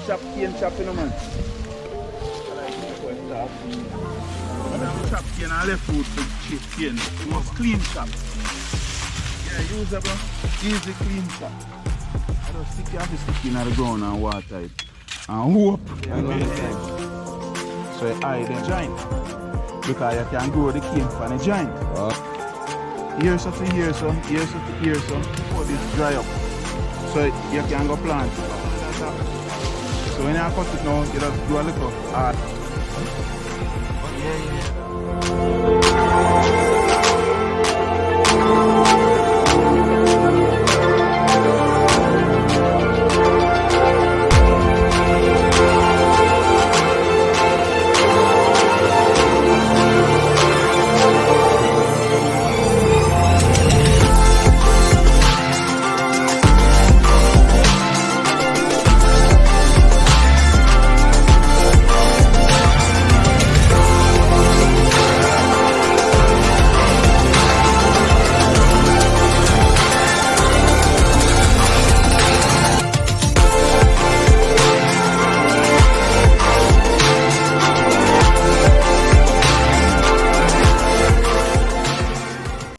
chop, cane chop, you know, man. I like this one chop. When I chop cane, I left food for chip cane. You must clean chop. Yeah, usable, easy clean chop. I just stick it, have to stick in the ground and water it. And hope. So you hide the joint. Because you can grow the cane from the joint. Here so to here so, here so to here so, before this dry up. So you can go plant. So when you cut it now, you just do a little hard.